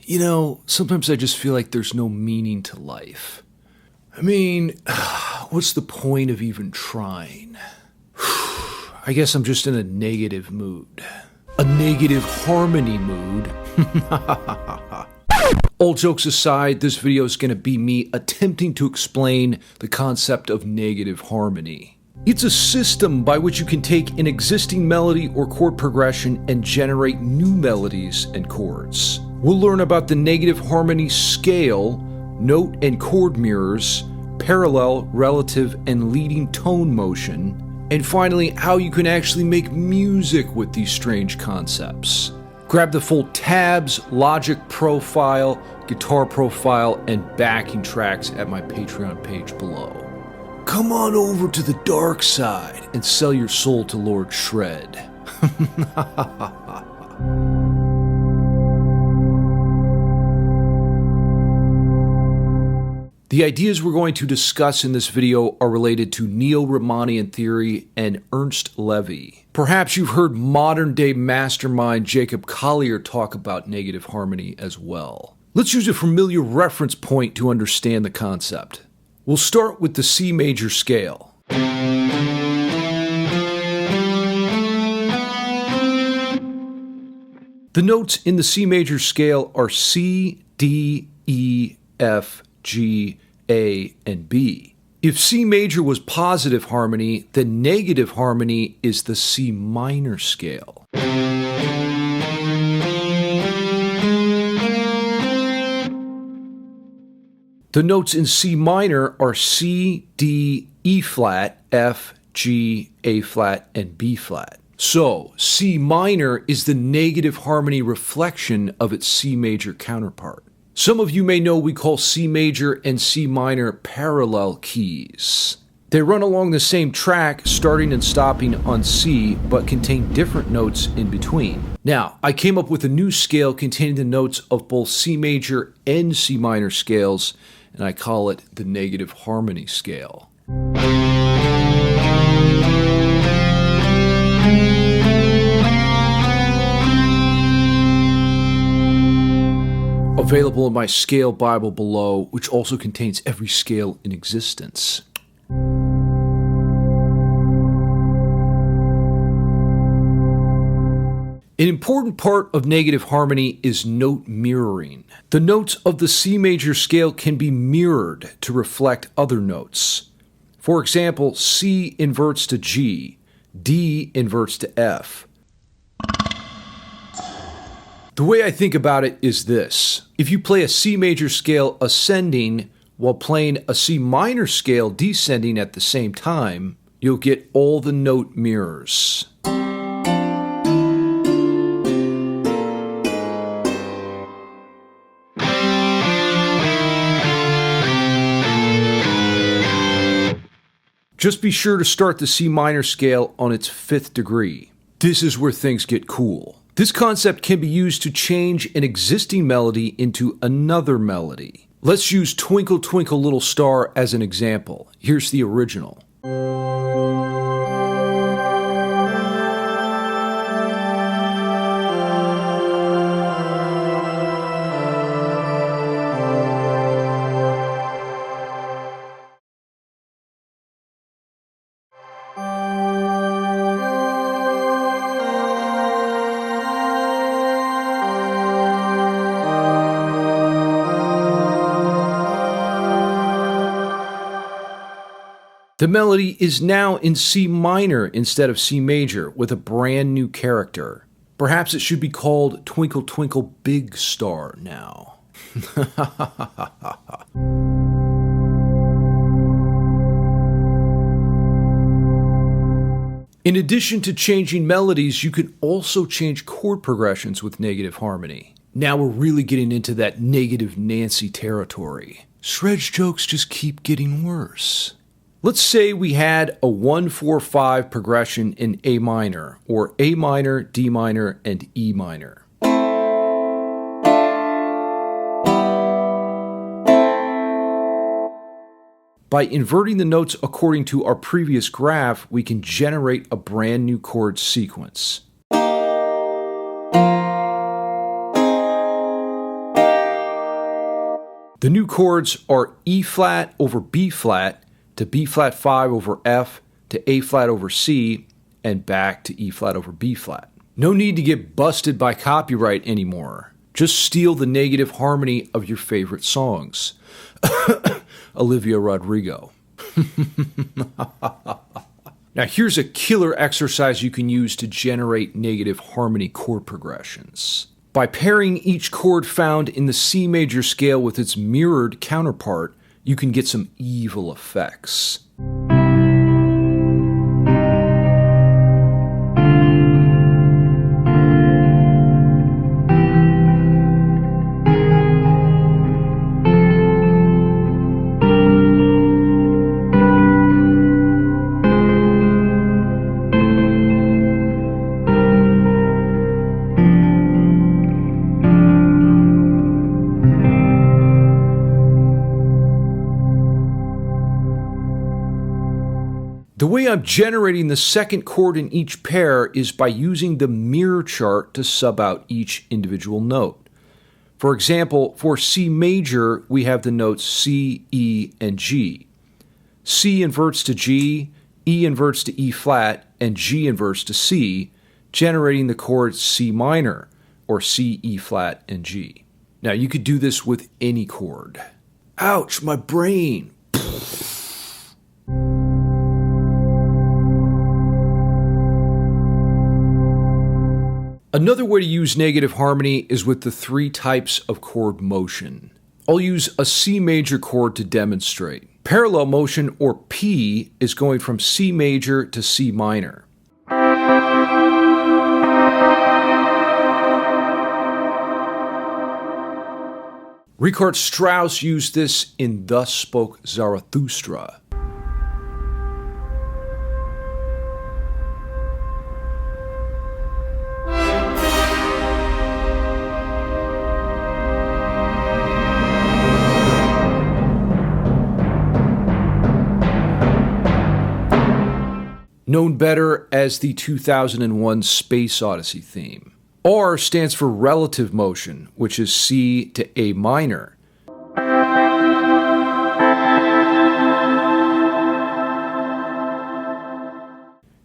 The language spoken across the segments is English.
You know, sometimes I just feel like there's no meaning to life. I mean, what's the point of even trying? I guess I'm just in a negative mood. A negative harmony mood. All jokes aside, this video is going to be me attempting to explain the concept of negative harmony. It's a system by which you can take an existing melody or chord progression and generate new melodies and chords. We'll learn about the negative harmony scale, note and chord mirrors, parallel, relative, and leading tone motion, and finally how you can actually make music with these strange concepts. Grab the full tabs, Logic profile, guitar profile, and backing tracks at my Patreon page below. Come on over to the dark side and sell your soul to Lord Shred. The ideas we're going to discuss in this video are related to Neo-Riemannian theory and Ernst Levy. Perhaps you've heard modern-day mastermind Jacob Collier talk about negative harmony as well. Let's use a familiar reference point to understand the concept. We'll start with the C major scale. The notes in the C major scale are C, D, E, F, G, A, and B. If C major was positive harmony, then negative harmony is the C minor scale. The notes in C minor are C, D, E flat, F, G, A flat, and B flat. So, C minor is the negative harmony reflection of its C major counterpart. Some of you may know we call C major and C minor parallel keys. They run along the same track, starting and stopping on C, but contain different notes in between. Now, I came up with a new scale containing the notes of both C major and C minor scales, and I call it the negative harmony scale. Available in my scale Bible below, which also contains every scale in existence. An important part of negative harmony is note mirroring. The notes of the C major scale can be mirrored to reflect other notes. For example, C inverts to G, D inverts to F. The way I think about it is this. If you play a C major scale ascending while playing a C minor scale descending at the same time, you'll get all the note mirrors. Just be sure to start the C minor scale on its 5th degree. This is where things get cool. This concept can be used to change an existing melody into another melody. Let's use Twinkle Twinkle Little Star as an example. Here's the original. The melody is now in C minor instead of C major with a brand new character. Perhaps it should be called Twinkle Twinkle Big Star now. In addition to changing melodies, you can also change chord progressions with negative harmony. Now we're really getting into that negative Nancy territory. Shred's jokes just keep getting worse. Let's say we had a 1-4-5 progression in A minor, or A minor, D minor, and E minor. By inverting the notes according to our previous graph, we can generate a brand new chord sequence. The new chords are E flat over B flat to B flat 5 over F to A flat over C and back to E flat over B flat. No need to get busted by copyright anymore. Just steal the negative harmony of your favorite songs. Olivia Rodrigo. Now here's a killer exercise you can use to generate negative harmony chord progressions. By pairing each chord found in the C major scale with its mirrored counterpart, you can get some evil effects. The way I'm generating the second chord in each pair is by using the mirror chart to sub out each individual note. For example, for C major, we have the notes C, E, and G. C inverts to G, E inverts to E flat, and G inverts to C, generating the chords C minor, or C, E flat, and G. Now you could do this with any chord. Ouch, my brain! Another way to use negative harmony is with the 3 types of chord motion. I'll use a C major chord to demonstrate. Parallel motion, or P, is going from C major to C minor. Richard Strauss used this in Thus Spoke Zarathustra. Known better as the 2001 Space Odyssey theme. R stands for relative motion, which is C to A minor.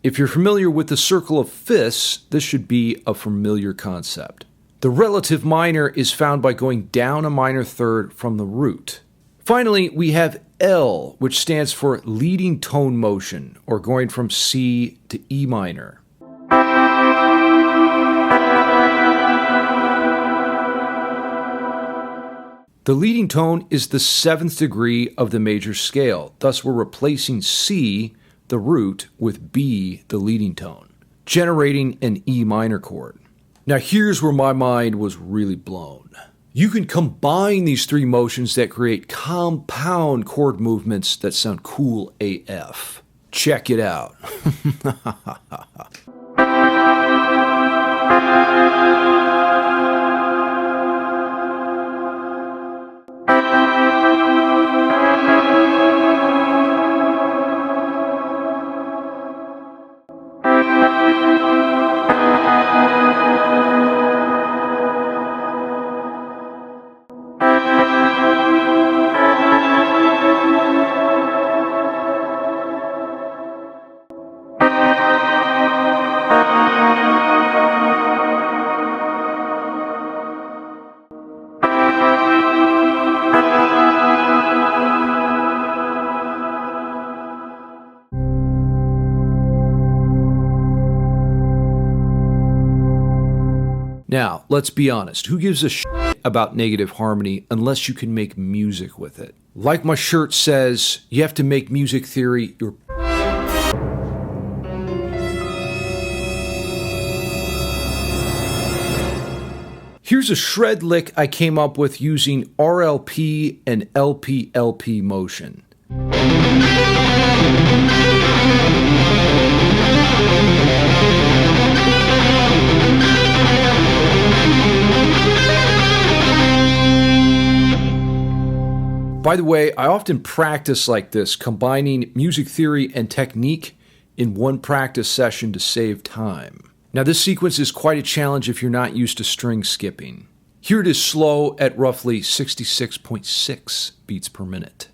If you're familiar with the circle of fifths, this should be a familiar concept. The relative minor is found by going down a minor third from the root. Finally, we have L, which stands for leading tone motion, or going from C to E minor. The leading tone is the 7th degree of the major scale, thus we're replacing C, the root, with B, the leading tone, generating an E minor chord. Now here's where my mind was really blown. You can combine these 3 motions that create compound chord movements that sound cool AF. Check it out. Now, let's be honest, who gives a shit about negative harmony unless you can make music with it? Like my shirt says, you have to make music theory your... Here's a shred lick I came up with using RLP and LP-LP motion. By the way, I often practice like this, combining music theory and technique in one practice session to save time. Now this sequence is quite a challenge if you're not used to string skipping. Here it is slow at roughly 66.6 beats per minute.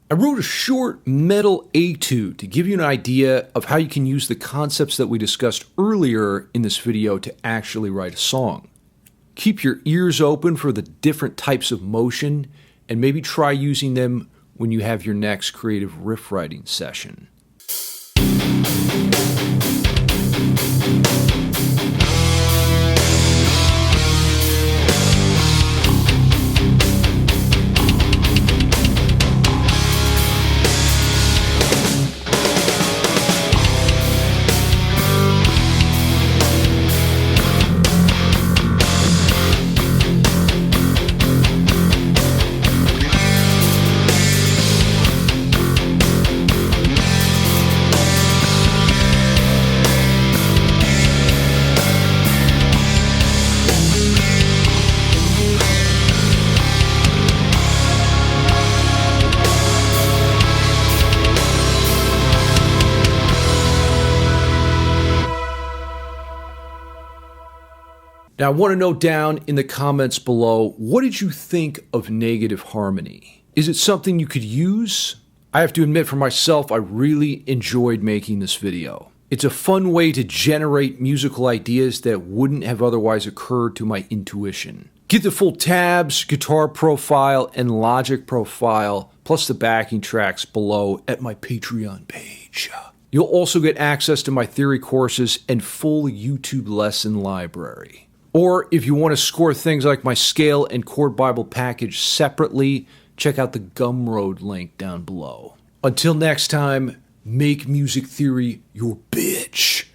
I wrote a short Metal Etude to give you an idea of how you can use the concepts that we discussed earlier in this video to actually write a song. Keep your ears open for the different types of motion and maybe try using them when you have your next creative riff writing session. Now, I want to know down in the comments below, what did you think of negative harmony? Is it something you could use? I have to admit for myself, I really enjoyed making this video. It's a fun way to generate musical ideas that wouldn't have otherwise occurred to my intuition. Get the full tabs, guitar profile, and Logic profile, plus the backing tracks below at my Patreon page. You'll also get access to my theory courses and full YouTube lesson library. Or if you want to score things like my scale and chord Bible package separately, check out the Gumroad link down below. Until next time, make music theory your bitch.